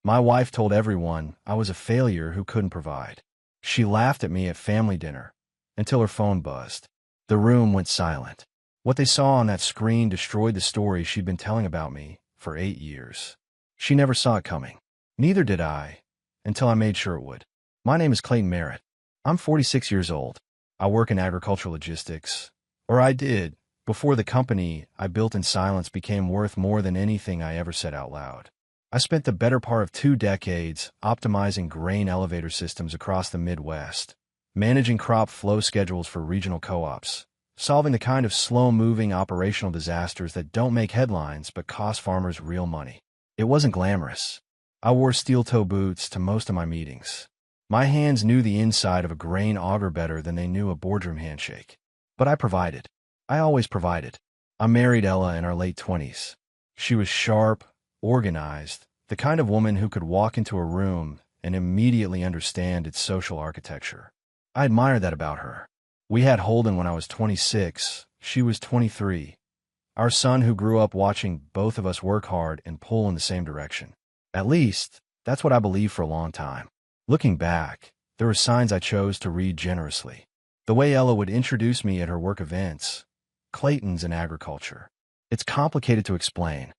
My wife told everyone I was a failure who couldn't provide. She laughed at me at family dinner until her phone buzzed. The room went silent. What they saw on that screen destroyed the story she'd been telling about me for 8 years. She never saw it coming. Neither did I, until I made sure it would. My name is Clayton Merritt. I'm 46 years old. I work in agricultural logistics. Or I did, before the company I built in silence became worth more than anything I ever said out loud. I spent the better part of 2 decades optimizing grain elevator systems across the Midwest, managing crop flow schedules for regional co-ops, solving the kind of slow-moving operational disasters that don't make headlines but cost farmers real money. It wasn't glamorous. I wore steel-toe boots to most of my meetings. My hands knew the inside of a grain auger better than they knew a boardroom handshake. But I provided. I always provided. I married Ella in our late 20s. She was sharp, organized, the kind of woman who could walk into a room and immediately understand its social architecture. I admired that about her. We had Holden when I was 26. She was 23. Our son who grew up watching both of us work hard and pull in the same direction. At least, that's what I believed for a long time. Looking back, there were signs I chose to read generously. The way Ella would introduce me at her work events. Clayton's in agriculture. It's complicated to explain.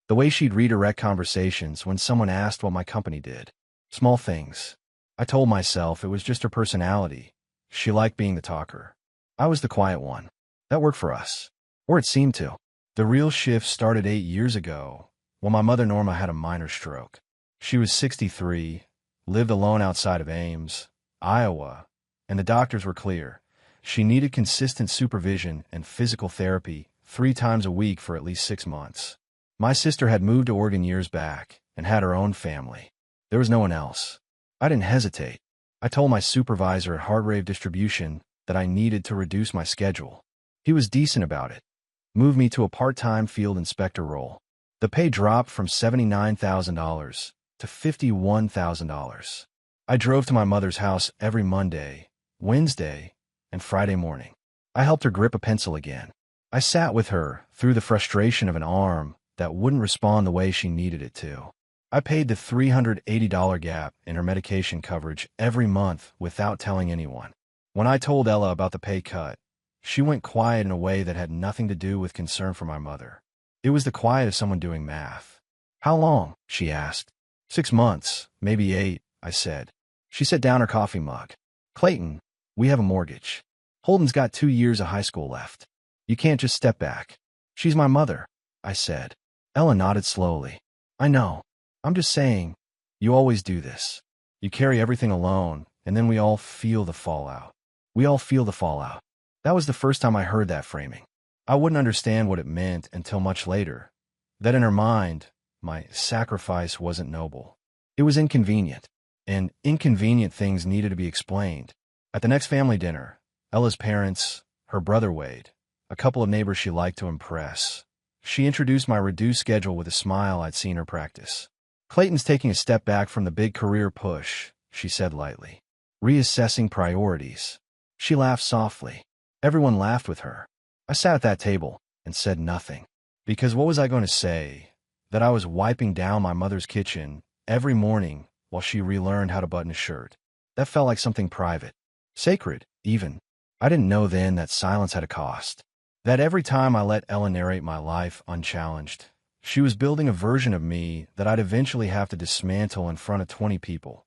The way she'd redirect conversations when someone asked what my company did. Small things. I told myself it was just her personality. She liked being the talker. I was the quiet one. That worked for us. Or it seemed to. The real shift started 8 years ago, when my mother Norma had a minor stroke. She was 63, lived alone outside of Ames, Iowa, and the doctors were clear. She needed consistent supervision and physical therapy 3 times a week for at least 6 months. My sister had moved to Oregon years back and had her own family. There was no one else. I didn't hesitate. I told my supervisor at Hargrave Distribution that I needed to reduce my schedule. He was decent about it. Moved me to a part-time field inspector role. The pay dropped from $79,000 to $51,000. I drove to my mother's house every Monday, Wednesday, and Friday morning. I helped her grip a pencil again. I sat with her through the frustration of an arm that wouldn't respond the way she needed it to. I paid the $380 gap in her medication coverage every month without telling anyone. When I told Ella about the pay cut, she went quiet in a way that had nothing to do with concern for my mother. It was the quiet of someone doing math. "How long?" she asked. 6 months, maybe 8, I said. She set down her coffee mug. "Clayton, we have a mortgage. Holden's got 2 years of high school left. You can't just step back." "She's my mother," I said. Ella nodded slowly. "I know. I'm just saying, you always do this. You carry everything alone, and then we all feel the fallout. We all feel the fallout." That was the first time I heard that framing. I wouldn't understand what it meant until much later. That in her mind, my sacrifice wasn't noble. It was inconvenient, and inconvenient things needed to be explained. At the next family dinner, Ella's parents, her brother Wade, a couple of neighbors she liked to impress. She introduced my reduced schedule with a smile I'd seen her practice. "Clayton's taking a step back from the big career push," she said lightly. "Reassessing priorities." She laughed softly. Everyone laughed with her. I sat at that table and said nothing. Because what was I going to say? That I was wiping down my mother's kitchen every morning while she relearned how to button a shirt. That felt like something private. Sacred, even. I didn't know then that silence had a cost. That every time I let Ella narrate my life unchallenged, she was building a version of me that I'd eventually have to dismantle in front of 20 people.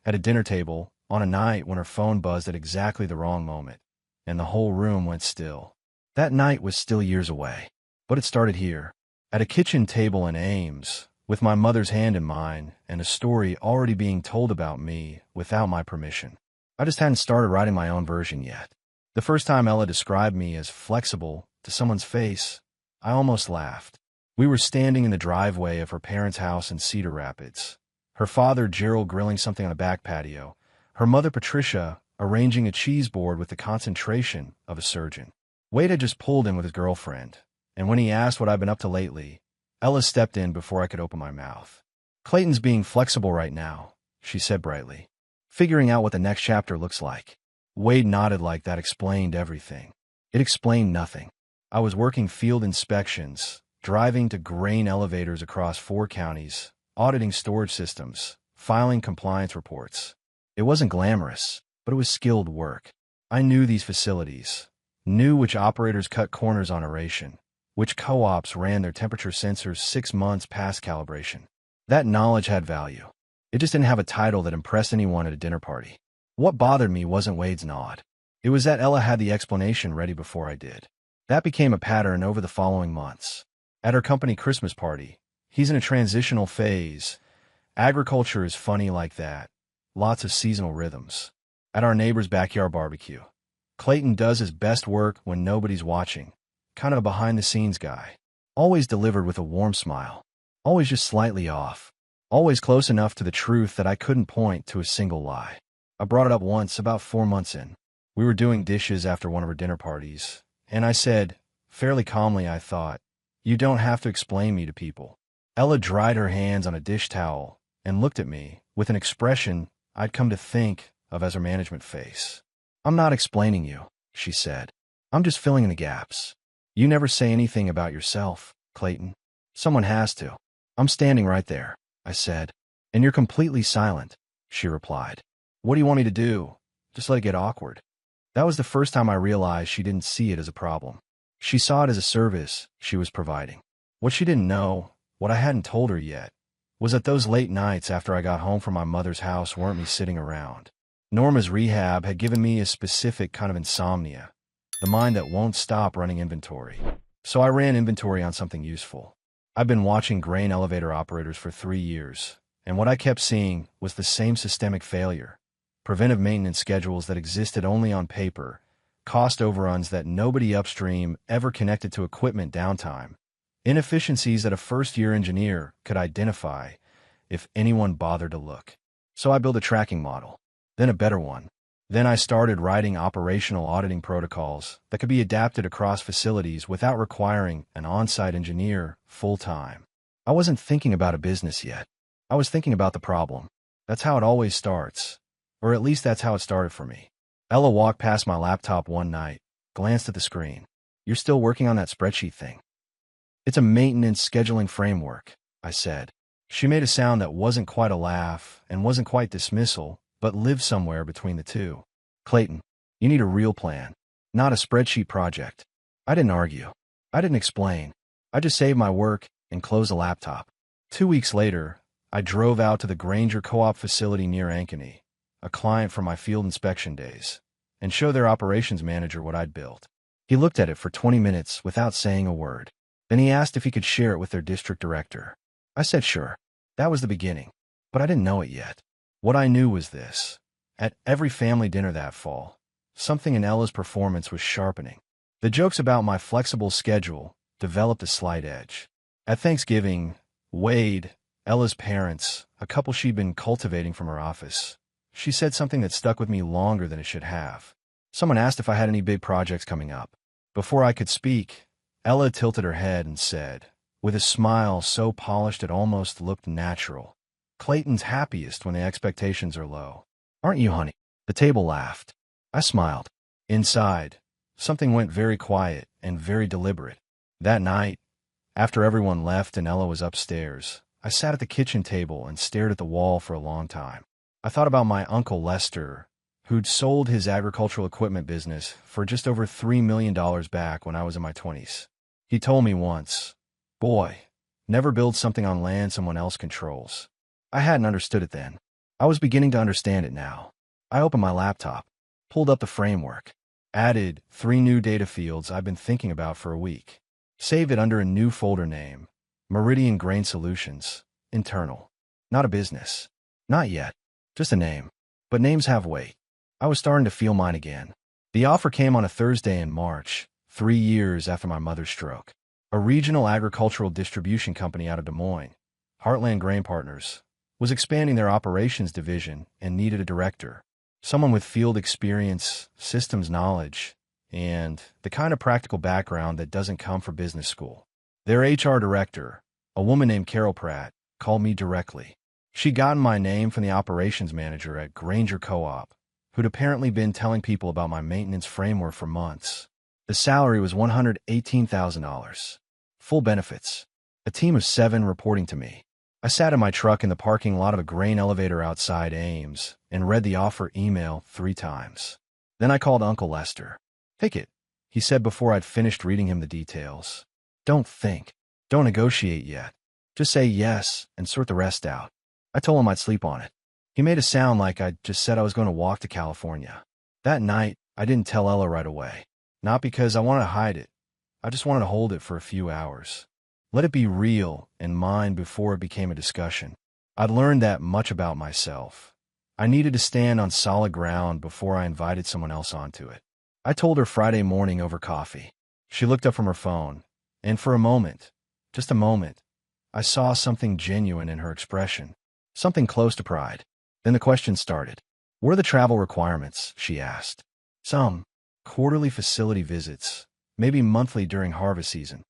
At a dinner table, on a night when her phone buzzed at exactly the wrong moment, and the whole room went still. That night was still years away. But it started here, at a kitchen table in Ames, with my mother's hand in mine and a story already being told about me without my permission. I just hadn't started writing my own version yet. The first time Ella described me as flexible to someone's face, I almost laughed. We were standing in the driveway of her parents' house in Cedar Rapids. Her father, Gerald, grilling something on a back patio. Her mother, Patricia, arranging a cheese board with the concentration of a surgeon. Wade had just pulled in with his girlfriend, and when he asked what I'd been up to lately, Ella stepped in before I could open my mouth. "Clayton's being flexible right now," she said brightly. "Figuring out what the next chapter looks like." Wade nodded like that explained everything. It explained nothing. I was working field inspections, driving to grain elevators across 4 counties, auditing storage systems, filing compliance reports. It wasn't glamorous, but it was skilled work. I knew these facilities, knew which operators cut corners on aeration, which co-ops ran their temperature sensors 6 months past calibration. That knowledge had value. It just didn't have a title that impressed anyone at a dinner party. What bothered me wasn't Wade's nod. It was that Ella had the explanation ready before I did. That became a pattern over the following months. At her company Christmas party, he's in a transitional phase. Agriculture is funny like that. Lots of seasonal rhythms. At our neighbor's backyard barbecue, Clayton does his best work when nobody's watching. Kind of a behind-the-scenes guy. Always delivered with a warm smile. Always just slightly off. Always close enough to the truth that I couldn't point to a single lie. I brought it up once about 4 months in. We were doing dishes after one of her dinner parties, and I said, fairly calmly I thought, "You don't have to explain me to people." Ella dried her hands on a dish towel and looked at me with an expression I'd come to think of as her management face. "I'm not explaining you," she said. "I'm just filling in the gaps. You never say anything about yourself, Clayton. Someone has to." "I'm standing right there," I said. "And you're completely silent," she replied. "What do you want me to do? Just let it get awkward?" That was the first time I realized she didn't see it as a problem. She saw it as a service she was providing. What she didn't know, what I hadn't told her yet, was that those late nights after I got home from my mother's house weren't me sitting around. Norma's rehab had given me a specific kind of insomnia, the mind that won't stop running inventory. So I ran inventory on something useful. I've been watching grain elevator operators for 3 years, and what I kept seeing was the same systemic failure. Preventive maintenance schedules that existed only on paper, cost overruns that nobody upstream ever connected to equipment downtime, inefficiencies that a first-year engineer could identify if anyone bothered to look. So I built a tracking model, then a better one. Then I started writing operational auditing protocols that could be adapted across facilities without requiring an on-site engineer full-time. I wasn't thinking about a business yet. I was thinking about the problem. That's how it always starts. Or at least that's how it started for me. Ella walked past my laptop one night, glanced at the screen. "You're still working on that spreadsheet thing?" "It's a maintenance scheduling framework," I said. She made a sound that wasn't quite a laugh and wasn't quite dismissal, but lived somewhere between the two. "Clayton, you need a real plan, not a spreadsheet project." I didn't argue. I didn't explain. I just saved my work and closed the laptop. 2 weeks later, I drove out to the Granger Co-op facility near Ankeny, a client from my field inspection days, and show their operations manager what I'd built. He looked at it for 20 minutes without saying a word. Then he asked if he could share it with their district director. I said sure. That was the beginning, but I didn't know it yet. What I knew was this. At every family dinner that fall, something in Ella's performance was sharpening. The jokes about my flexible schedule developed a slight edge. At Thanksgiving, Wade, Ella's parents, a couple she'd been cultivating from her office, she said something that stuck with me longer than it should have. Someone asked if I had any big projects coming up. Before I could speak, Ella tilted her head and said, with a smile so polished it almost looked natural, "Clayton's happiest when the expectations are low. Aren't you, honey?" The table laughed. I smiled. Inside, something went very quiet and very deliberate. That night, after everyone left and Ella was upstairs, I sat at the kitchen table and stared at the wall for a long time. I thought about my Uncle Lester, who'd sold his agricultural equipment business for just over $3 million back when I was in my 20s. He told me once, "Boy, never build something on land someone else controls." I hadn't understood it then. I was beginning to understand it now. I opened my laptop, pulled up the framework, added 3 new data fields I've been thinking about for a week, saved it under a new folder name, Meridian Grain Solutions, internal. Not a business. Not yet. Just a name. But names have weight. I was starting to feel mine again. The offer came on a Thursday in March, 3 years after my mother's stroke. A regional agricultural distribution company out of Des Moines, Heartland Grain Partners, was expanding their operations division and needed a director, someone with field experience, systems knowledge, and the kind of practical background that doesn't come from business school. Their HR director, a woman named Carol Pratt, called me directly. She'd gotten my name from the operations manager at Granger Co-op, who'd apparently been telling people about my maintenance framework for months. The salary was $118,000. Full benefits. A team of 7 reporting to me. I sat in my truck in the parking lot of a grain elevator outside Ames and read the offer email 3 times. Then I called Uncle Lester. "Pick it," he said before I'd finished reading him the details. "Don't think. Don't negotiate yet. Just say yes and sort the rest out." I told him I'd sleep on it. He made it sound like I'd just said I was going to walk to California. That night, I didn't tell Ella right away. Not because I wanted to hide it. I just wanted to hold it for a few hours. Let it be real and mine before it became a discussion. I'd learned that much about myself. I needed to stand on solid ground before I invited someone else onto it. I told her Friday morning over coffee. She looked up from her phone, and for a moment, just a moment, I saw something genuine in her expression, something close to pride. Then the question started. "What are the travel requirements?" she asked. "Some. Quarterly facility visits, maybe monthly during harvest season."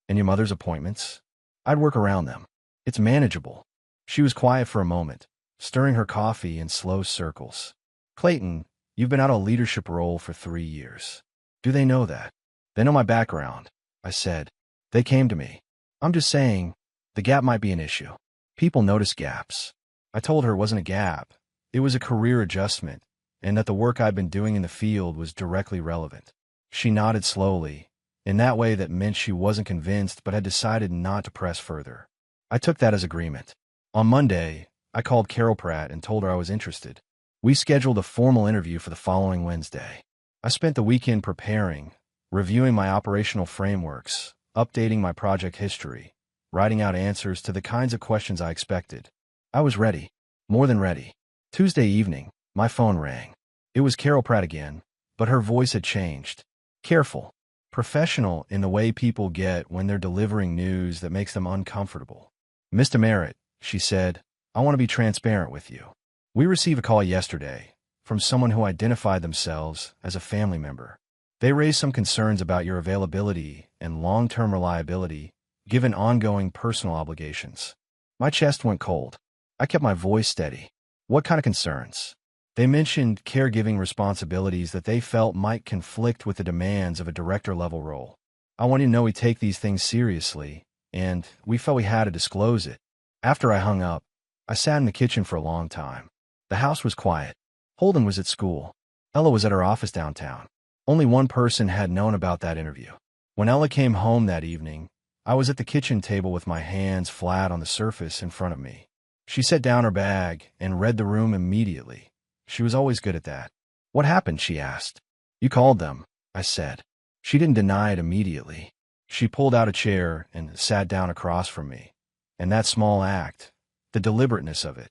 "And your mother's appointments?" "I'd work around them. It's manageable." She was quiet for a moment, stirring her coffee in slow circles. "Clayton, you've been out of a leadership role for 3 years. Do they know that?" "They know my background," I said. "They came to me. I'm just saying, the gap might be an issue. People notice gaps." I told her it wasn't a gap. It was a career adjustment, and that the work I'd been doing in the field was directly relevant. She nodded slowly, in that way that meant she wasn't convinced but had decided not to press further. I took that as agreement. On Monday, I called Carol Pratt and told her I was interested. We scheduled a formal interview for the following Wednesday. I spent the weekend preparing, reviewing my operational frameworks, updating my project history, writing out answers to the kinds of questions I expected. I was ready, more than ready. Tuesday evening, my phone rang. It was Carol Pratt again, but her voice had changed. Careful, professional in the way people get when they're delivering news that makes them uncomfortable. "Mr. Merritt," she said, "I want to be transparent with you. We received a call yesterday from someone who identified themselves as a family member. They raised some concerns about your availability and long-term reliability, given ongoing personal obligations." My chest went cold. I kept my voice steady. "What kind of concerns?" "They mentioned caregiving responsibilities that they felt might conflict with the demands of a director-level role. I want you to know we take these things seriously, and we felt we had to disclose it." After I hung up, I sat in the kitchen for a long time. The house was quiet. Holden was at school. Ella was at her office downtown. Only one person had known about that interview. When Ella came home that evening, I was at the kitchen table with my hands flat on the surface in front of me. She set down her bag and read the room immediately. She was always good at that. "What happened?" she asked. "You called them," I said. She didn't deny it immediately. She pulled out a chair and sat down across from me. And that small act, the deliberateness of it,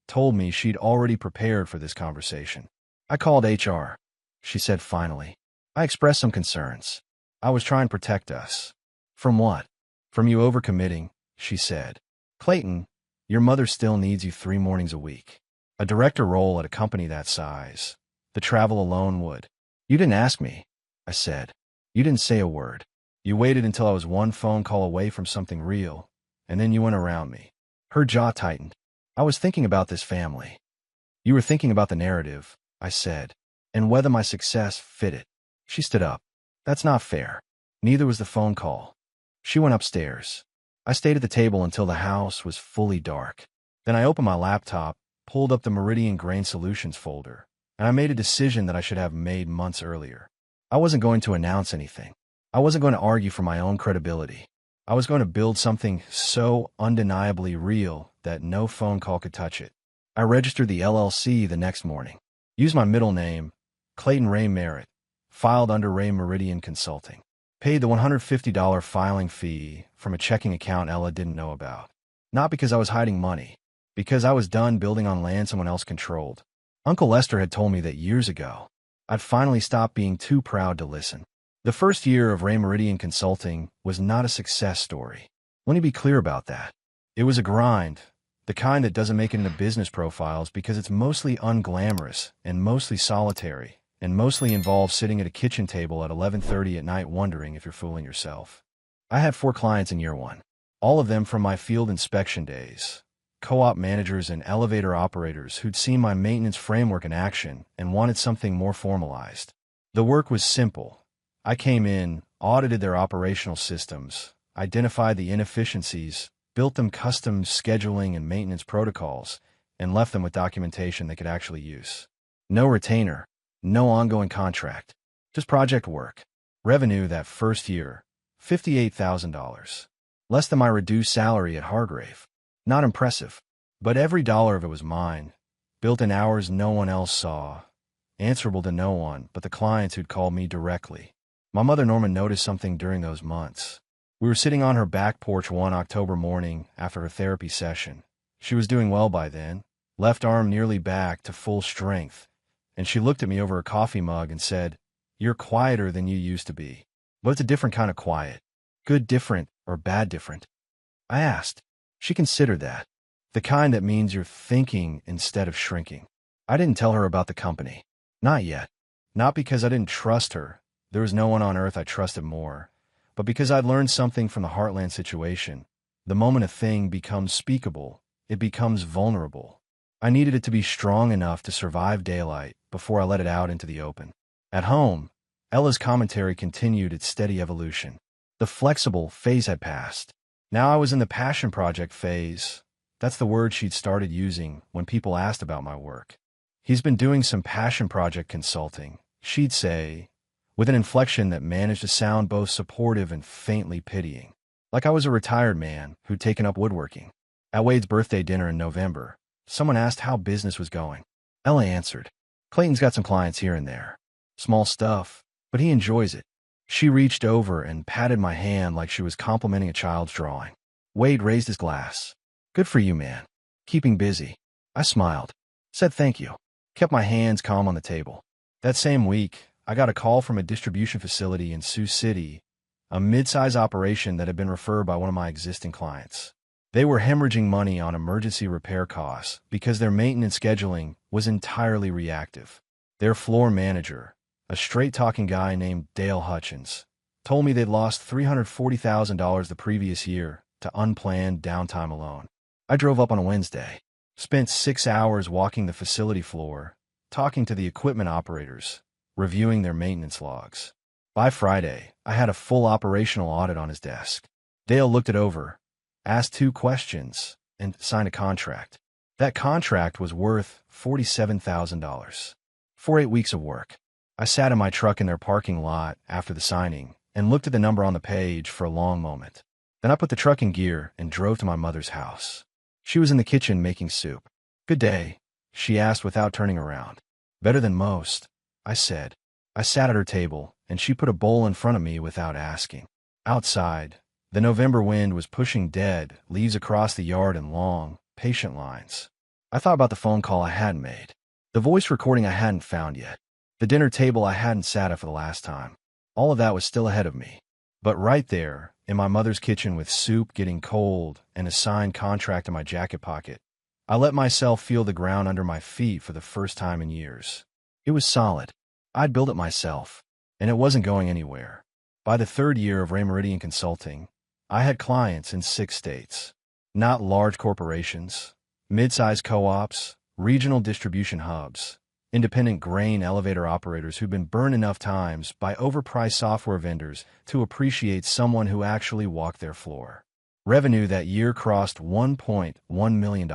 told me she'd already prepared for this conversation. "I called HR," she said finally. "I expressed some concerns. I was trying to protect us." "From what?" "From you overcommitting," she said. "Clayton, your mother still needs you 3 mornings a week. A director role at a company that size. The travel alone would." "You didn't ask me," I said. "You didn't say a word. You waited until I was one phone call away from something real, and then you went around me." Her jaw tightened. "I was thinking about this family." "You were thinking about the narrative," I said, "and whether my success fit it." She stood up. "That's not fair." Neither was the phone call. She went upstairs. I stayed at the table until the house was fully dark. Then I opened my laptop, pulled up the Meridian Grain Solutions folder, and I made a decision that I should have made months earlier. I wasn't going to announce anything. I wasn't going to argue for my own credibility. I was going to build something so undeniably real that no phone call could touch it. I registered the LLC the next morning. Used my middle name, Clayton Ray Merritt, filed under Ray Meridian Consulting. Paid the $150 filing fee from a checking account Ella didn't know about. Not because I was hiding money, because I was done building on land someone else controlled. Uncle Lester had told me that years ago. I'd finally stopped being too proud to listen. The first year of Ray Meridian Consulting was not a success story. Let me be clear about that. It was a grind, the kind that doesn't make it into business profiles because it's mostly unglamorous and mostly solitary, and mostly involves sitting at a kitchen table at 11:30 at night wondering if you're fooling yourself. I had 4 clients in year 1, all of them from my field inspection days, co-op managers and elevator operators who'd seen my maintenance framework in action and wanted something more formalized. The work was simple. I came in, audited their operational systems, identified the inefficiencies, built them custom scheduling and maintenance protocols, and left them with documentation they could actually use. No retainer, no ongoing contract, just project work. Revenue that first year, $58,000. Less than my reduced salary at Hargrave. Not impressive, but every dollar of it was mine. Built in hours no one else saw. Answerable to no one but the clients who'd called me directly. My mother Norma noticed something during those months. We were sitting on her back porch one October morning after her therapy session. She was doing well by then, left arm nearly back to full strength, and she looked at me over her coffee mug and said, "You're quieter than you used to be. But it's a different kind of quiet. Good different or bad different?" I asked. She considered that. The kind that means you're thinking instead of shrinking. I didn't tell her about the company. Not yet. Not because I didn't trust her. There was no one on earth I trusted more. But because I'd learned something from the Heartland situation. The moment a thing becomes speakable, it becomes vulnerable. I needed it to be strong enough to survive daylight before I let it out into the open. At home, Ella's commentary continued its steady evolution. The flexible phase had passed. Now I was in the passion project phase. That's the word she'd started using when people asked about my work. He's been doing some passion project consulting, she'd say, with an inflection that managed to sound both supportive and faintly pitying. Like I was a retired man who'd taken up woodworking. At Wade's birthday dinner in November, someone asked how business was going. Ella answered, "Clayton's got some clients here and there. Small stuff, but he enjoys it." She reached over and patted my hand like she was complimenting a child's drawing. Wade raised his glass. "Good for you, man. Keeping busy." I smiled, said thank you, kept my hands calm on the table. That same week, I got a call from a distribution facility in Sioux City, a mid-size operation that had been referred by one of my existing clients. They were hemorrhaging money on emergency repair costs because their maintenance scheduling was entirely reactive. Their floor manager, a straight-talking guy named Dale Hutchins, told me they'd lost $340,000 the previous year to unplanned downtime alone. I drove up on a Wednesday, spent 6 hours walking the facility floor, talking to the equipment operators, reviewing their maintenance logs. By Friday, I had a full operational audit on his desk. Dale looked it over, asked 2 questions, and signed a contract. That contract was worth $47,000 for 8 weeks of work. I sat in my truck in their parking lot after the signing and looked at the number on the page for a long moment. Then I put the truck in gear and drove to my mother's house. She was in the kitchen making soup. "Good day," she asked without turning around. "Better than most," I said. I sat at her table, and she put a bowl in front of me without asking. Outside, the November wind was pushing dead leaves across the yard in long, patient lines. I thought about the phone call I hadn't made, the voice recording I hadn't found yet, the dinner table I hadn't sat at for the last time. All of that was still ahead of me. But right there, in my mother's kitchen with soup getting cold and a signed contract in my jacket pocket, I let myself feel the ground under my feet for the first time in years. It was solid. I'd built it myself, and it wasn't going anywhere. By the 3rd year of Ray Meridian Consulting, I had clients in 6 states. Not large corporations, mid-sized co-ops, regional distribution hubs, independent grain elevator operators who'd been burned enough times by overpriced software vendors to appreciate someone who actually walked their floor. Revenue that year crossed $1.1 million.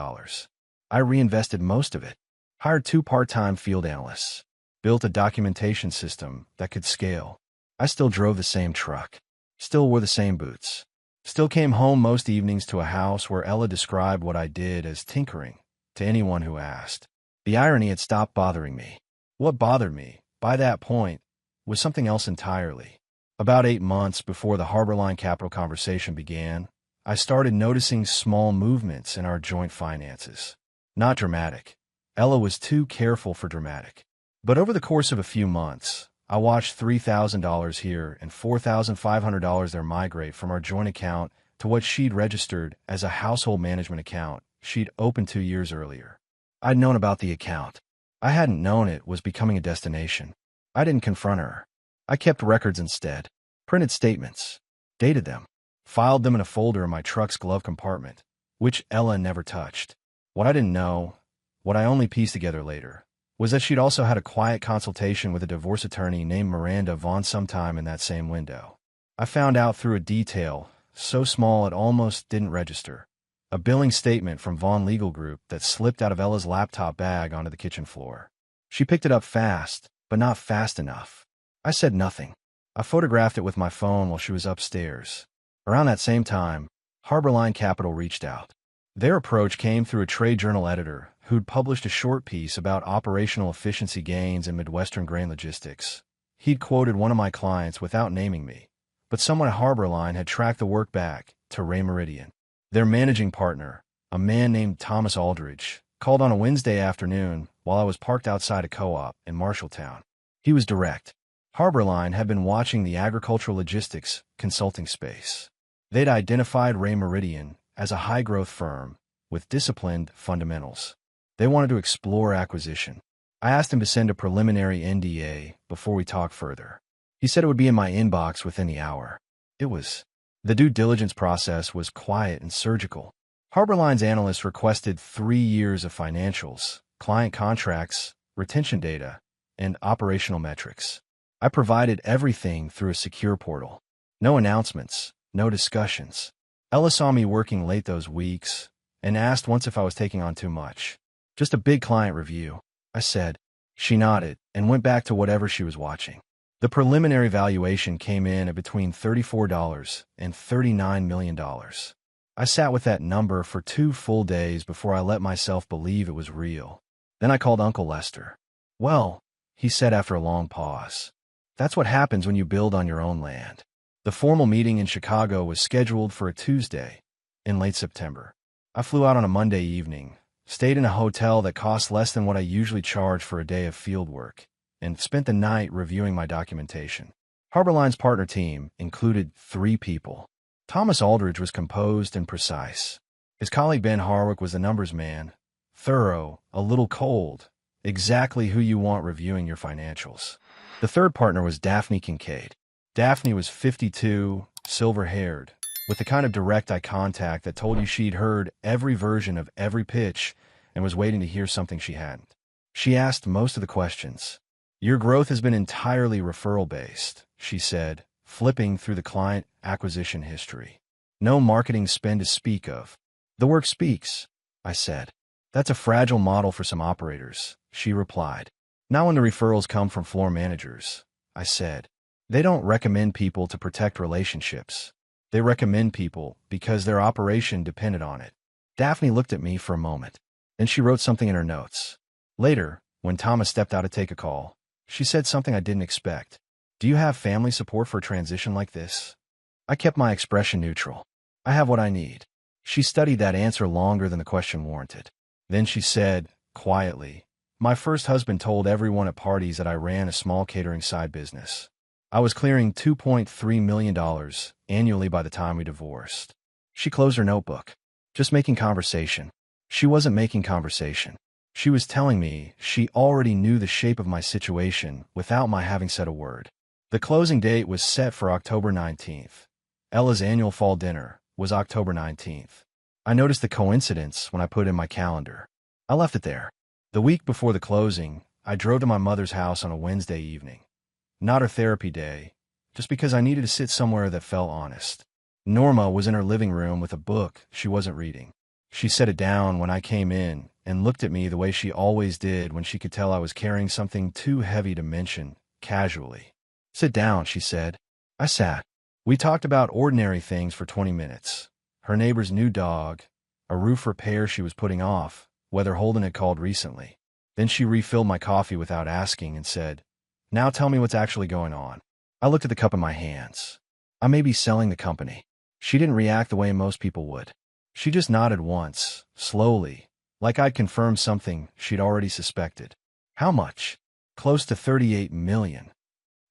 I reinvested most of it, hired 2 part-time field analysts, built a documentation system that could scale. I still drove the same truck, still wore the same boots, still came home most evenings to a house where Ella described what I did as tinkering to anyone who asked. The irony had stopped bothering me. What bothered me, by that point, was something else entirely. About 8 months before the Harborline Capital conversation began, I started noticing small movements in our joint finances. Not dramatic. Ella was too careful for dramatic. But over the course of a few months, I watched $3,000 here and $4,500 there migrate from our joint account to what she'd registered as a household management account she'd opened 2 years earlier. I'd known about the account. I hadn't known it was becoming a destination. I didn't confront her. I kept records instead, printed statements, dated them, filed them in a folder in my truck's glove compartment, which Ella never touched. What I didn't know, what I only pieced together later, was that she'd also had a quiet consultation with a divorce attorney named Miranda Vaughn sometime in that same window. I found out through a detail so small it almost didn't register. A billing statement from Vaughn Legal Group that slipped out of Ella's laptop bag onto the kitchen floor. She picked it up fast, but not fast enough. I said nothing. I photographed it with my phone while she was upstairs. Around that same time, Harborline Capital reached out. Their approach came through a trade journal editor who'd published a short piece about operational efficiency gains in Midwestern grain logistics. He'd quoted one of my clients without naming me, but someone at Harborline had tracked the work back to Ray Meridian. Their managing partner, a man named Thomas Aldridge, called on a Wednesday afternoon while I was parked outside a co-op in Marshalltown. He was direct. Harborline had been watching the agricultural logistics consulting space. They'd identified Ray Meridian as a high-growth firm with disciplined fundamentals. They wanted to explore acquisition. I asked him to send a preliminary NDA before we talked further. He said it would be in my inbox within the hour. It was. The due diligence process was quiet and surgical. Harborline's analysts requested 3 years of financials, client contracts, retention data, and operational metrics. I provided everything through a secure portal. No announcements, no discussions. Ella saw me working late those weeks and asked once if I was taking on too much. Just a big client review, I said. She nodded and went back to whatever she was watching. The preliminary valuation came in at between $34 and $39 million. I sat with that number for 2 full days before I let myself believe it was real. Then I called Uncle Lester. Well, he said after a long pause, that's what happens when you build on your own land. The formal meeting in Chicago was scheduled for a Tuesday in late September. I flew out on a Monday evening, stayed in a hotel that cost less than what I usually charge for a day of field work, and spent the night reviewing my documentation. Harborline's partner team included 3 people. Thomas Aldridge was composed and precise. His colleague Ben Harwick was the numbers man, thorough, a little cold, exactly who you want reviewing your financials. The third partner was Daphne Kincaid. Daphne was 52, silver-haired, with the kind of direct eye contact that told you she'd heard every version of every pitch and was waiting to hear something she hadn't. She asked most of the questions. Your growth has been entirely referral-based, she said, flipping through the client acquisition history. No marketing spend to speak of. The work speaks, I said. That's a fragile model for some operators, she replied. Not when the referrals come from floor managers, I said. They don't recommend people to protect relationships. They recommend people because their operation depended on it. Daphne looked at me for a moment. Then she wrote something in her notes. Later, when Thomas stepped out to take a call, she said something I didn't expect. Do you have family support for a transition like this? I kept my expression neutral. I have what I need. She studied that answer longer than the question warranted. Then she said, quietly, my first husband told everyone at parties that I ran a small catering side business. I was clearing $2.3 million annually by the time we divorced. She closed her notebook. Just making conversation. She wasn't making conversation. She was telling me she already knew the shape of my situation without my having said a word. The closing date was set for October 19th. Ella's annual fall dinner was October 19th. I noticed the coincidence when I put it in my calendar. I left it there. The week before the closing, I drove to my mother's house on a Wednesday evening. Not her therapy day, just because I needed to sit somewhere that felt honest. Norma was in her living room with a book she wasn't reading. She set it down when I came in and looked at me the way she always did when she could tell I was carrying something too heavy to mention, casually. Sit down, she said. I sat. We talked about ordinary things for 20 minutes. Her neighbor's new dog, a roof repair she was putting off, whether Holden had called recently. Then she refilled my coffee without asking and said, now tell me what's actually going on. I looked at the cup in my hands. I may be selling the company. She didn't react the way most people would. She just nodded once, slowly, like I'd confirmed something she'd already suspected. How much? Close to $38 million.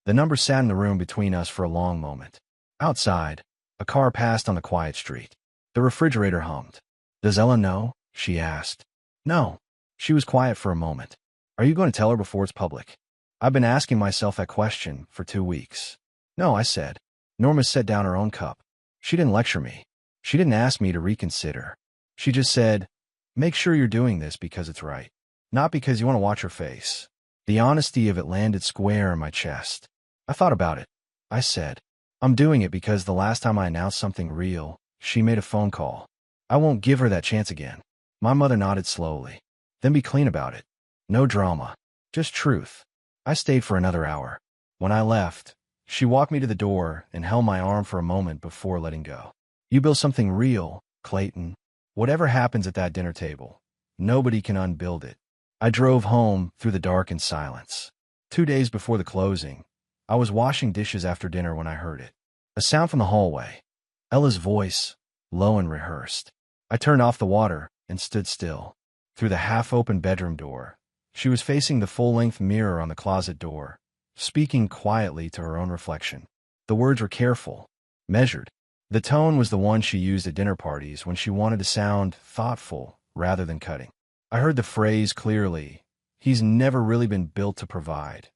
The number sat in the room between us for a long moment. Outside, a car passed on the quiet street. The refrigerator hummed. Does Ella know? She asked. No. She was quiet for a moment. Are you going to tell her before it's public? I've been asking myself that question for 2 weeks. No, I said. Norma set down her own cup. She didn't lecture me. She didn't ask me to reconsider. She just said, make sure you're doing this because it's right. Not because you want to watch her face. The honesty of it landed square in my chest. I thought about it. I said, I'm doing it because the last time I announced something real, she made a phone call. I won't give her that chance again. My mother nodded slowly. Then be clean about it. No drama. Just truth. I stayed for another hour. When I left, she walked me to the door and held my arm for a moment before letting go. You build something real, Clayton. Whatever happens at that dinner table, nobody can unbuild it. I drove home through the dark and silence. 2 days before the closing, I was washing dishes after dinner when I heard it. A sound from the hallway. Ella's voice, low and rehearsed. I turned off the water and stood still. Through the half-open bedroom door, she was facing the full-length mirror on the closet door, speaking quietly to her own reflection. The words were careful, measured. The tone was the one she used at dinner parties when she wanted to sound thoughtful rather than cutting. I heard the phrase clearly, he's never really been built to provide.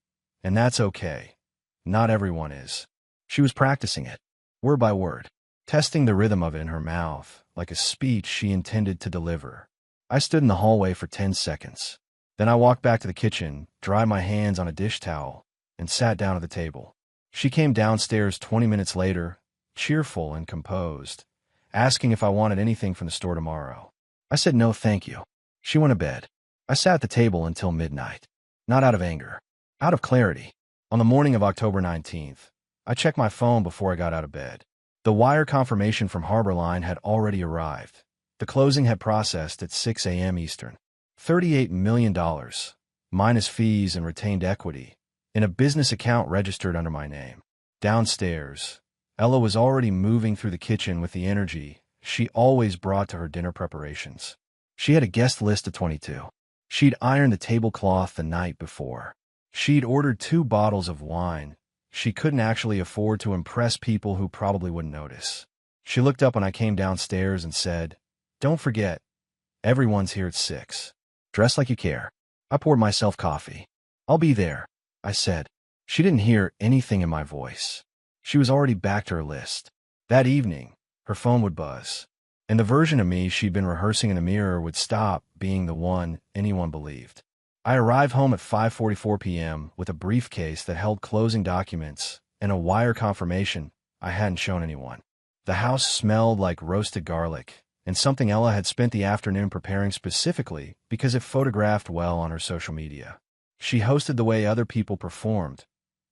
And that's okay. Not everyone is. She was practicing it, word by word, testing the rhythm of it in her mouth, like a speech she intended to deliver. I stood in the hallway for 10 seconds. Then I walked back to the kitchen, dried my hands on a dish towel, and sat down at the table. She came downstairs 20 minutes later, cheerful and composed, asking if I wanted anything from the store tomorrow. I said no thank you. She went to bed. I sat at the table until midnight. Not out of anger. Out of clarity. On the morning of October 19th, I checked my phone before I got out of bed. The wire confirmation from Harborline had already arrived. The closing had processed at 6 a.m. Eastern. $38 million, minus fees and retained equity, in a business account registered under my name. Downstairs, Ella was already moving through the kitchen with the energy she always brought to her dinner preparations. She had a guest list of 22. She'd ironed the tablecloth the night before. She'd ordered 2 bottles of wine. She couldn't actually afford to impress people who probably wouldn't notice. She looked up when I came downstairs and said, "Don't forget, everyone's here at 6. Dress like you care." I poured myself coffee. "I'll be there," I said. She didn't hear anything in my voice. She was already back to her list. That evening, her phone would buzz, and the version of me she'd been rehearsing in the mirror would stop being the one anyone believed. I arrived home at 5:44 p.m. with a briefcase that held closing documents and a wire confirmation I hadn't shown anyone. The house smelled like roasted garlic, and something Ella had spent the afternoon preparing specifically because it photographed well on her social media. She hosted the way other people performed,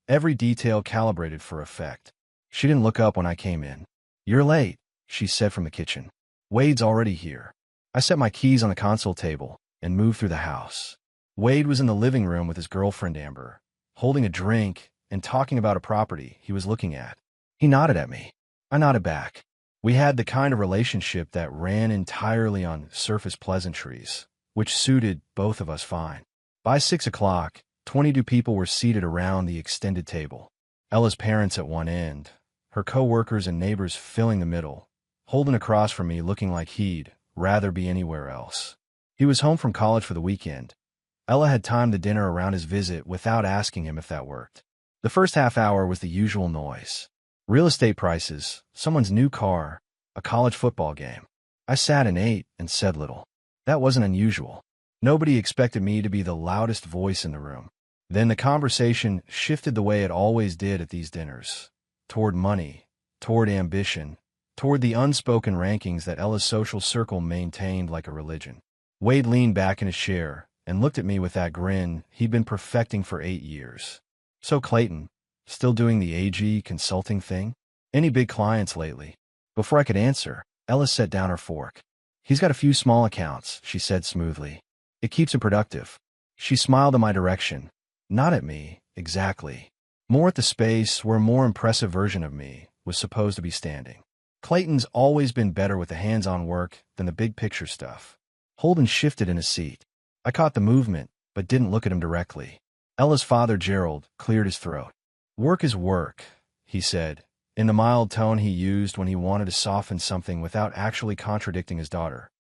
every detail calibrated for effect. She didn't look up when I came in. "You're late," she said from the kitchen. "Wade's already here." I set my keys on the console table and moved through the house. Wade was in the living room with his girlfriend Amber, holding a drink and talking about a property he was looking at. He nodded at me. I nodded back. We had the kind of relationship that ran entirely on surface pleasantries, which suited both of us fine. By 6 o'clock, 22 people were seated around the extended table. Ella's parents at one end, her co-workers and neighbors filling the middle, Holden across from me looking like he'd rather be anywhere else. He was home from college for the weekend. Ella had timed the dinner around his visit without asking him if that worked. The first half hour was the usual noise. Real estate prices, someone's new car, a college football game. I sat and ate and said little. That wasn't unusual. Nobody expected me to be the loudest voice in the room. Then the conversation shifted the way it always did at these dinners. Toward money, toward ambition, toward the unspoken rankings that Ella's social circle maintained like a religion. Wade leaned back in his chair and looked at me with that grin he'd been perfecting for 8 years. "So Clayton, still doing the AG consulting thing? Any big clients lately?" Before I could answer, Ella set down her fork. "He's got a few small accounts," she said smoothly. "It keeps him productive." She smiled in my direction. Not at me, exactly. More at the space where a more impressive version of me was supposed to be standing. Clayton's always been better with the hands-on work than the big-picture stuff. Holden shifted in his seat. I caught the movement, but didn't look at him directly. Ella's father, Gerald, cleared his throat. "Work is work," he said, in the mild tone he used when he wanted to soften something without actually contradicting his daughter.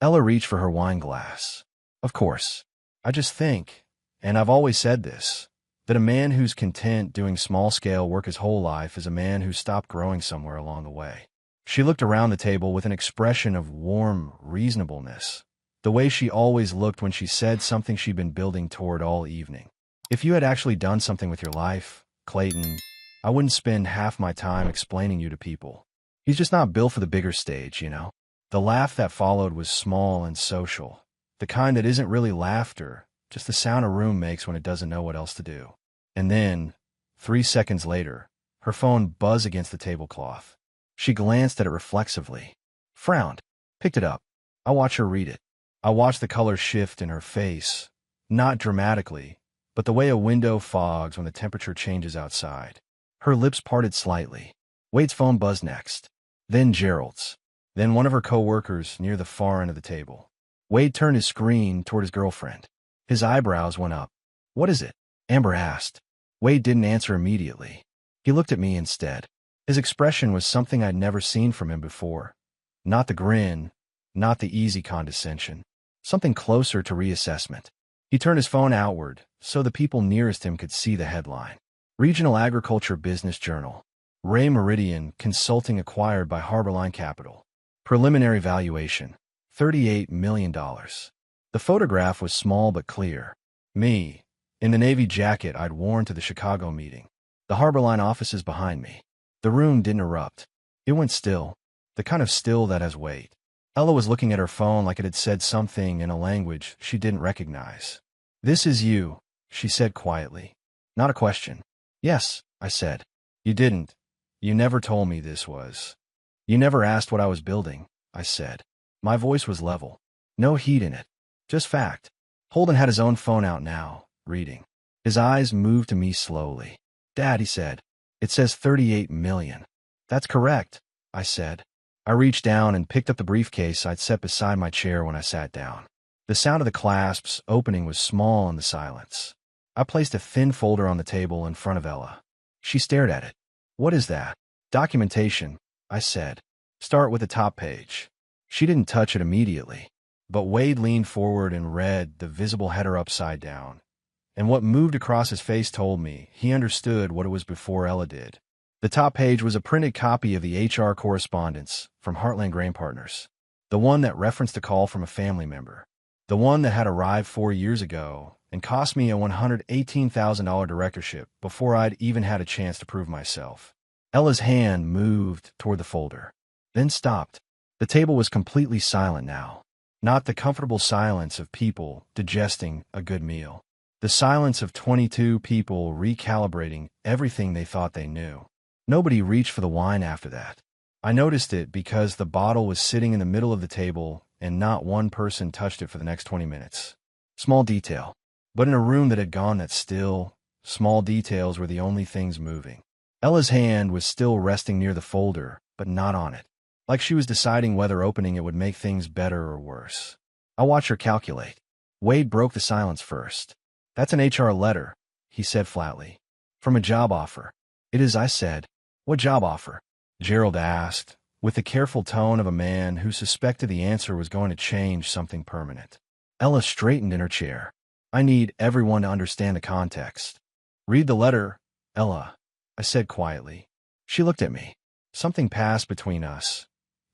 Ella reached for her wine glass. "Of course. I just think, and I've always said this, that a man who's content doing small-scale work his whole life is a man who stopped growing somewhere along the way." She looked around the table with an expression of warm reasonableness, the way she always looked when she said something she'd been building toward all evening. "If you had actually done something with your life, Clayton, I wouldn't spend half my time explaining you to people. He's just not built for the bigger stage, you know?" The laugh that followed was small and social, the kind that isn't really laughter, just the sound a room makes when it doesn't know what else to do. And then, 3 seconds later, her phone buzzed against the tablecloth. She glanced at it reflexively, frowned, picked it up. I watched her read it. I watched the color shift in her face, not dramatically, but the way a window fogs when the temperature changes outside. Her lips parted slightly. Wade's phone buzzed next, then Gerald's, then one of her co-workers near the far end of the table. Wade turned his screen toward his girlfriend. His eyebrows went up. "What is it?" Amber asked. Wade didn't answer immediately. He looked at me instead. His expression was something I'd never seen from him before. Not the grin, not the easy condescension. Something closer to reassessment. He turned his phone outward so the people nearest him could see the headline. Regional Agriculture Business Journal. Ray Meridian Consulting acquired by Harborline Capital. Preliminary valuation, $38 million. The photograph was small but clear. Me, in the navy jacket I'd worn to the Chicago meeting. The Harborline offices behind me. The room didn't erupt. It went still, the kind of still that has weight. Ella was looking at her phone like it had said something in a language she didn't recognize. "This is you," she said quietly. Not a question. "Yes," I said. "You didn't. You never told me this was. You never asked what I was building," I said. My voice was level. No heat in it. Just fact. Holden had his own phone out now, reading. His eyes moved to me slowly. "Dad," he said, "it says 38 million. "That's correct," I said. I reached down and picked up the briefcase I'd set beside my chair when I sat down. The sound of the clasps opening was small in the silence. I placed a thin folder on the table in front of Ella. She stared at it. "What is that?" "Documentation," I said. "Start with the top page." She didn't touch it immediately, but Wade leaned forward and read the visible header upside down. And what moved across his face told me he understood what it was before Ella did. The top page was a printed copy of the HR correspondence from Heartland Grain Partners. The one that referenced a call from a family member. The one that had arrived 4 years ago and cost me a $118,000 directorship before I'd even had a chance to prove myself. Ella's hand moved toward the folder, then stopped. The table was completely silent now. Not the comfortable silence of people digesting a good meal. The silence of 22 people recalibrating everything they thought they knew. Nobody reached for the wine after that. I noticed it because the bottle was sitting in the middle of the table and not one person touched it for the next 20 minutes. Small detail. But in a room that had gone that still, small details were the only things moving. Ella's hand was still resting near the folder, but not on it. Like she was deciding whether opening it would make things better or worse. I watched her calculate. Wade broke the silence first. "That's an HR letter," he said flatly. "From a job offer." "It is," I said. "What job offer?" Gerald asked, with the careful tone of a man who suspected the answer was going to change something permanent. Ella straightened in her chair. "I need everyone to understand the context." "Read the letter, Ella," I said quietly. She looked at me. Something passed between us.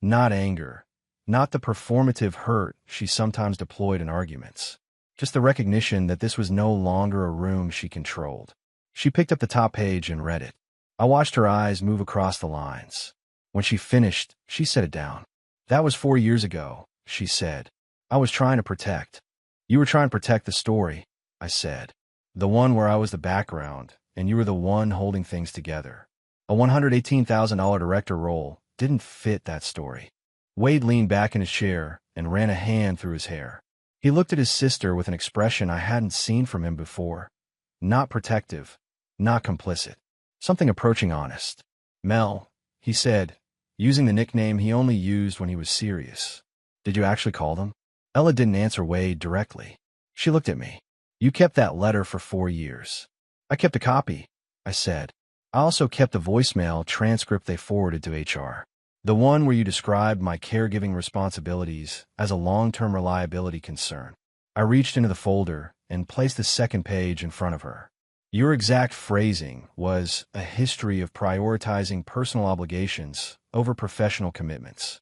Not anger, not the performative hurt she sometimes deployed in arguments. Just the recognition that this was no longer a room she controlled. She picked up the top page and read it. I watched her eyes move across the lines. When she finished, she set it down. "That was 4 years ago," she said. "I was trying to protect." "You were trying to protect the story," I said. "The one where I was the background, and you were the one holding things together. A $118,000 director role didn't fit that story." Wade leaned back in his chair and ran a hand through his hair. He looked at his sister with an expression I hadn't seen from him before. Not protective, not complicit. Something approaching honest. "Mel," he said, using the nickname he only used when he was serious. "Did you actually call them?" Ella didn't answer Wade directly. She looked at me. "You kept that letter for 4 years. "I kept a copy," I said. "I also kept the voicemail transcript they forwarded to HR. The one where you described my caregiving responsibilities as a long-term reliability concern." I reached into the folder and placed the second page in front of her. "Your exact phrasing was a history of prioritizing personal obligations over professional commitments.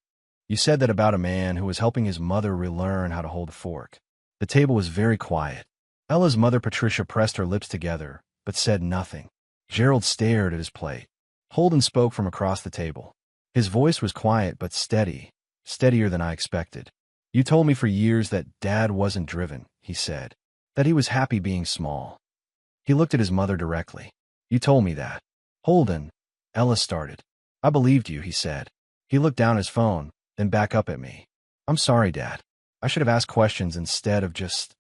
You said that about a man who was helping his mother relearn how to hold a fork." The table was very quiet. Ella's mother Patricia pressed her lips together, but said nothing. Gerald stared at his plate. Holden spoke from across the table. His voice was quiet but steady, steadier than I expected. You told me for years that Dad wasn't driven, he said. That he was happy being small. He looked at his mother directly. You told me that. Holden, Ella started. I believed you, he said. He looked down his phone, then back up at me. I'm sorry, Dad. I should have asked questions instead of just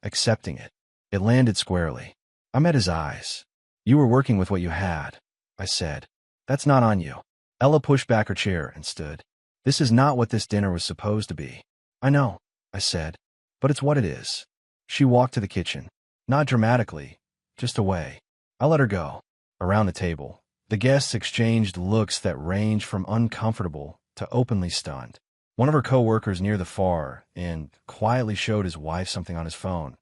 accepting it. It landed squarely. I met his eyes. You were working with what you had, I said. That's not on you. Ella pushed back her chair and stood. This is not what this dinner was supposed to be. I know, I said, but it's what it is. She walked to the kitchen. Not dramatically, just away. I let her go. Around the table, the guests exchanged looks that ranged from uncomfortable to openly stunned. One of her co-workers near the far end quietly showed his wife something on his phone.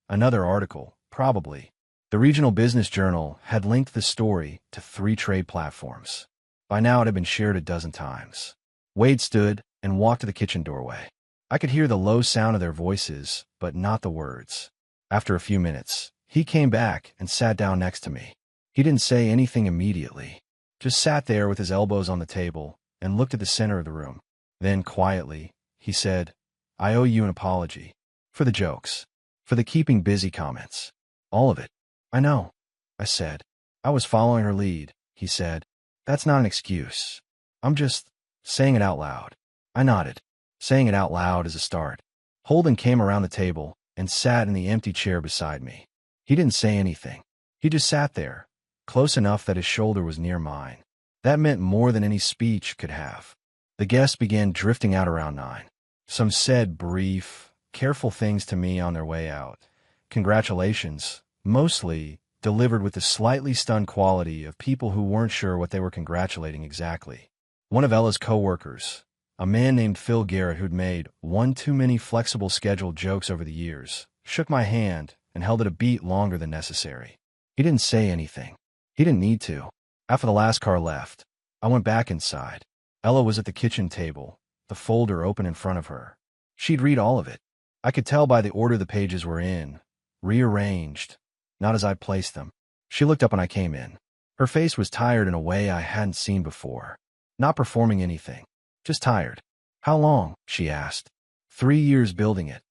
Another article, probably. The regional business journal had linked the story to 3 trade platforms. By now it had been shared a dozen times. Wade stood and walked to the kitchen doorway. I could hear the low sound of their voices, but not the words. After a few minutes, he came back and sat down next to me. He didn't say anything immediately, just sat there with his elbows on the table and looked at the center of the room. Then, quietly, he said, I owe you an apology. For the jokes. For the keeping busy comments. All of it. I know, I said. I was following her lead, he said. That's not an excuse. I'm just saying it out loud. I nodded. Saying it out loud is a start. Holden came around the table and sat in the empty chair beside me. He didn't say anything. He just sat there, close enough that his shoulder was near mine. That meant more than any speech could have. The guests began drifting out around 9. Some said brief, careful things to me on their way out. Congratulations, mostly delivered with the slightly stunned quality of people who weren't sure what they were congratulating exactly. One of Ella's co-workers, a man named Phil Garrett who'd made one too many flexible schedule jokes over the years, shook my hand and held it a beat longer than necessary. He didn't say anything. He didn't need to. After the last car left, I went back inside. Ella was at the kitchen table, the folder open in front of her. She'd read all of it. I could tell by the order the pages were in, rearranged, not as I placed them. She looked up when I came in. Her face was tired in a way I hadn't seen before. Not performing anything. Just tired. How long? She asked. 3 years building it,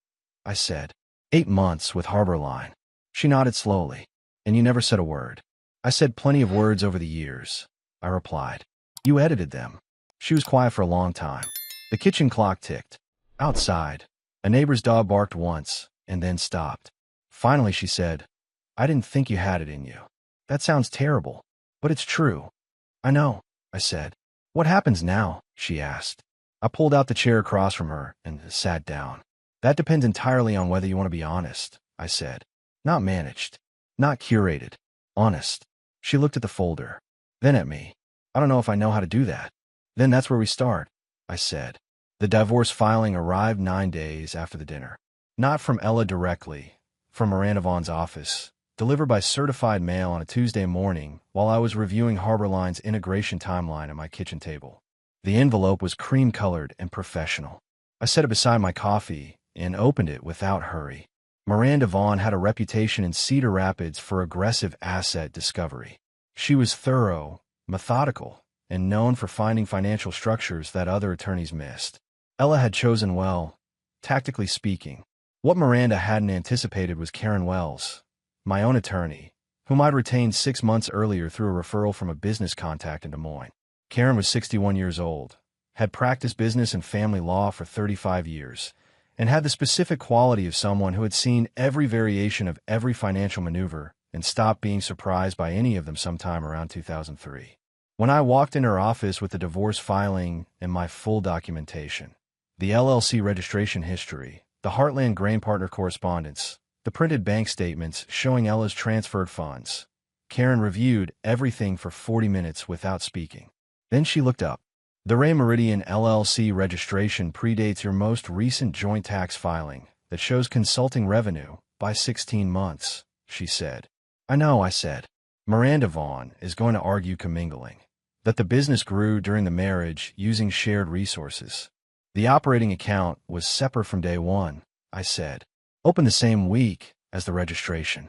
I said. 8 months with Harbor Line. She nodded slowly. And you never said a word. I said plenty of words over the years, I replied. You edited them. She was quiet for a long time. The kitchen clock ticked. Outside, a neighbor's dog barked once and then stopped. Finally, she said, I didn't think you had it in you. That sounds terrible, but it's true. I know, I said. What happens now? She asked. I pulled out the chair across from her and sat down. That depends entirely on whether you want to be honest, I said. Not managed. Not curated. Honest. She looked at the folder. Then at me. I don't know if I know how to do that. Then that's where we start, I said. The divorce filing arrived 9 days after the dinner. Not from Ella directly, from Miranda Vaughn's office, delivered by certified mail on a Tuesday morning while I was reviewing Harbor Line's integration timeline at my kitchen table. The envelope was cream-colored and professional. I set it beside my coffee and opened it without hurry. Miranda Vaughn had a reputation in Cedar Rapids for aggressive asset discovery. She was thorough, methodical, and known for finding financial structures that other attorneys missed. Ella had chosen well, tactically speaking. What Miranda hadn't anticipated was Karen Wells, my own attorney, whom I'd retained 6 months earlier through a referral from a business contact in Des Moines. Karen was 61 years old, had practiced business and family law for 35 years, and had the specific quality of someone who had seen every variation of every financial maneuver and stopped being surprised by any of them sometime around 2003. When I walked in her office with the divorce filing and my full documentation, the LLC registration history, the Heartland Grain Partner correspondence, the printed bank statements showing Ella's transferred funds, Karen reviewed everything for 40 minutes without speaking. Then she looked up. The Ray Meridian LLC registration predates your most recent joint tax filing that shows consulting revenue by 16 months, she said. I know, I said. Miranda Vaughn is going to argue commingling. That the business grew during the marriage using shared resources. The operating account was separate from day one, I said. Opened the same week as the registration.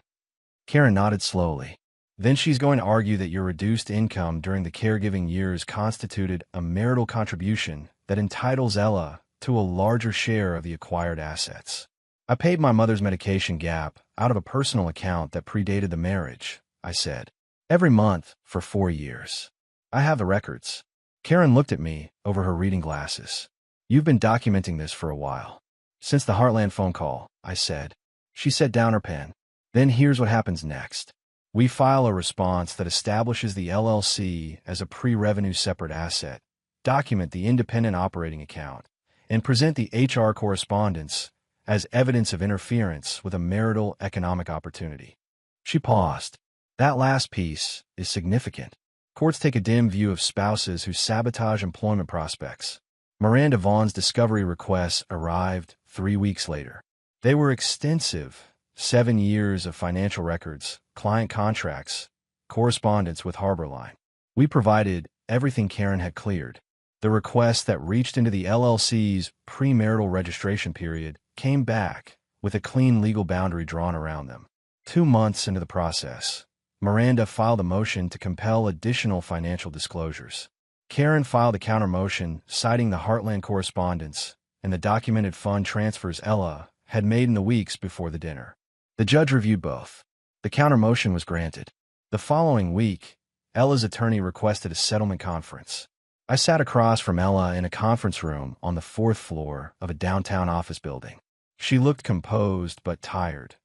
Karen nodded slowly. Then she's going to argue that your reduced income during the caregiving years constituted a marital contribution that entitles Ella to a larger share of the acquired assets. I paid my mother's medication gap out of a personal account that predated the marriage, I said. Every month for 4 years. I have the records. Karen looked at me over her reading glasses. You've been documenting this for a while. Since the Heartland phone call, I said. She set down her pen. Then here's what happens next. We file a response that establishes the LLC as a pre-revenue separate asset, document the independent operating account, and present the HR correspondence as evidence of interference with a marital economic opportunity. She paused. That last piece is significant. Courts take a dim view of spouses who sabotage employment prospects. Miranda Vaughn's discovery requests arrived 3 weeks later. They were extensive. 7 years of financial records, client contracts, correspondence with Harborline. We provided everything Karen had cleared. The requests that reached into the LLC's premarital registration period came back with a clean legal boundary drawn around them. 2 months into the process, Miranda filed a motion to compel additional financial disclosures. Karen filed a counter-motion citing the Heartland correspondence and the documented fund transfers Ella had made in the weeks before the dinner. The judge reviewed both. The counter-motion was granted. The following week, Ella's attorney requested a settlement conference. I sat across from Ella in a conference room on the 4th floor of a downtown office building. She looked composed but tired,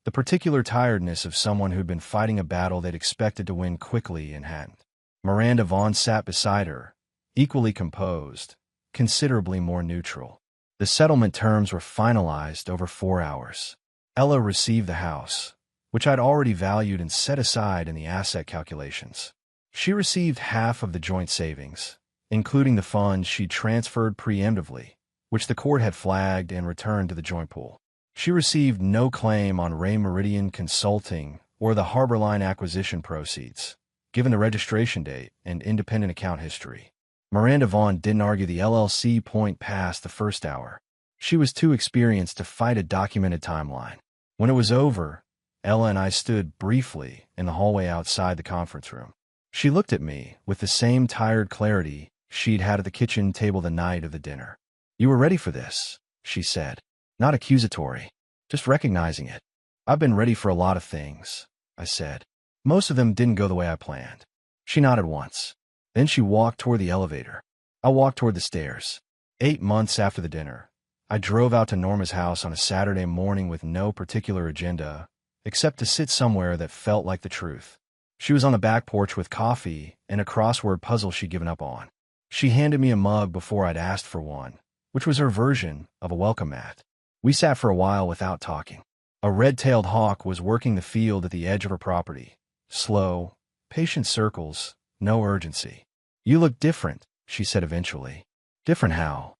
the particular tiredness of someone who'd been fighting a battle they'd expected to win quickly and hadn't. Miranda Vaughn sat beside her, equally composed, considerably more neutral. The settlement terms were finalized over 4 hours. Ella received the house, which I'd already valued and set aside in the asset calculations. She received half of the joint savings, including the funds she'd transferred preemptively, which the court had flagged and returned to the joint pool. She received no claim on Ray Meridian Consulting or the Harborline acquisition proceeds, given the registration date and independent account history. Miranda Vaughn didn't argue the LLC point past the first hour. She was too experienced to fight a documented timeline. When it was over, Ella and I stood briefly in the hallway outside the conference room. She looked at me with the same tired clarity she'd had at the kitchen table the night of the dinner. You were ready for this, she said. Not accusatory, just recognizing it. I've been ready for a lot of things, I said. Most of them didn't go the way I planned. She nodded once. Then she walked toward the elevator. I walked toward the stairs. 8 months after the dinner, I drove out to Norma's house on a Saturday morning with no particular agenda, except to sit somewhere that felt like the truth. She was on the back porch with coffee and a crossword puzzle she'd given up on. She handed me a mug before I'd asked for one, which was her version of a welcome mat. We sat for a while without talking. A red-tailed hawk was working the field at the edge of her property. Slow, patient circles, no urgency. You look different, she said eventually. Different how?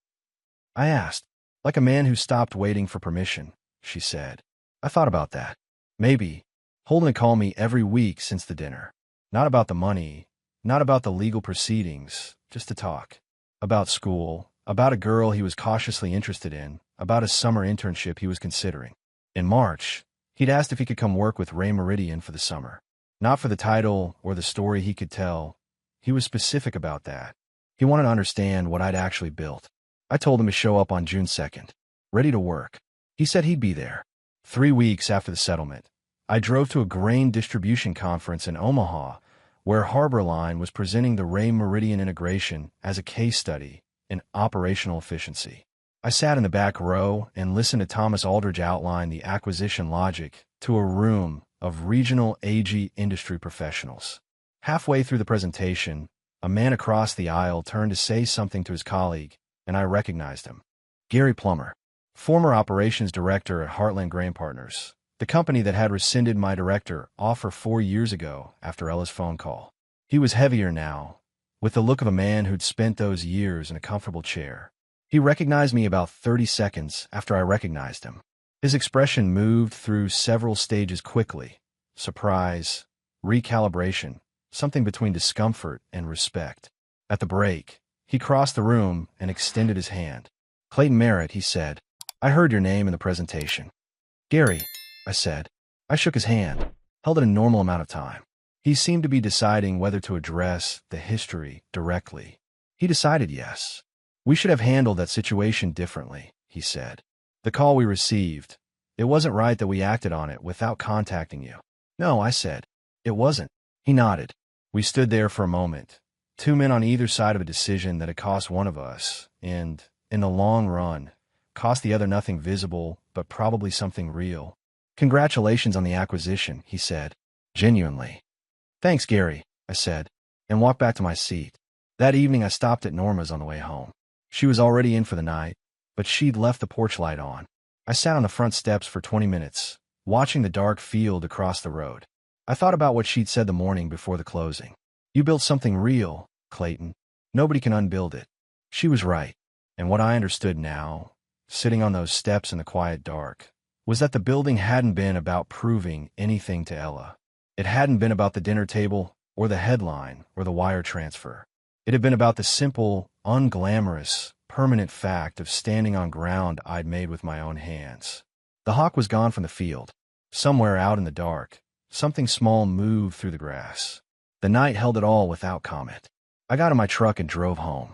I asked. Like a man who stopped waiting for permission, she said. I thought about that. Maybe. Holden had called me every week since the dinner. Not about the money, not about the legal proceedings, just to talk. About school, about a girl he was cautiously interested in, about a summer internship he was considering. In March, he'd asked if he could come work with Ray Meridian for the summer. Not for the title or the story he could tell. He was specific about that. He wanted to understand what I'd actually built. I told him to show up on June 2nd, ready to work. He said he'd be there. 3 weeks after the settlement, I drove to a grain distribution conference in Omaha, where Harborline was presenting the Ray Meridian integration as a case study in operational efficiency. I sat in the back row and listened to Thomas Aldridge outline the acquisition logic to a room of regional AG industry professionals. Halfway through the presentation, a man across the aisle turned to say something to his colleague, and I recognized him. Gary Plummer, former operations director at Heartland Grain Partners, the company that had rescinded my director offer 4 years ago after Ella's phone call. He was heavier now, with the look of a man who'd spent those years in a comfortable chair. He recognized me about 30 seconds after I recognized him. His expression moved through several stages quickly. Surprise, recalibration, something between discomfort and respect. At the break, he crossed the room and extended his hand. Clayton Merritt, he said. I heard your name in the presentation. Gary, I said. I shook his hand, held it a normal amount of time. He seemed to be deciding whether to address the history directly. He decided yes. We should have handled that situation differently, he said. The call we received, it wasn't right that we acted on it without contacting you. No, I said. It wasn't. He nodded. We stood there for a moment, two men on either side of a decision that had cost one of us, and, in the long run, cost the other nothing visible, but probably something real. Congratulations on the acquisition, he said, genuinely. Thanks, Gary, I said, and walked back to my seat. That evening I stopped at Norma's on the way home. She was already in for the night, but she'd left the porch light on. I sat on the front steps for 20 minutes, watching the dark field across the road. I thought about what she'd said the morning before the closing. You built something real, Clayton. Nobody can unbuild it. She was right. And what I understood now, sitting on those steps in the quiet dark, was that the building hadn't been about proving anything to Ella. It hadn't been about the dinner table, or the headline, or the wire transfer. It had been about the simple, unglamorous, permanent fact of standing on ground I'd made with my own hands. The hawk was gone from the field. Somewhere out in the dark, something small moved through the grass. The night held it all without comment. I got in my truck and drove home.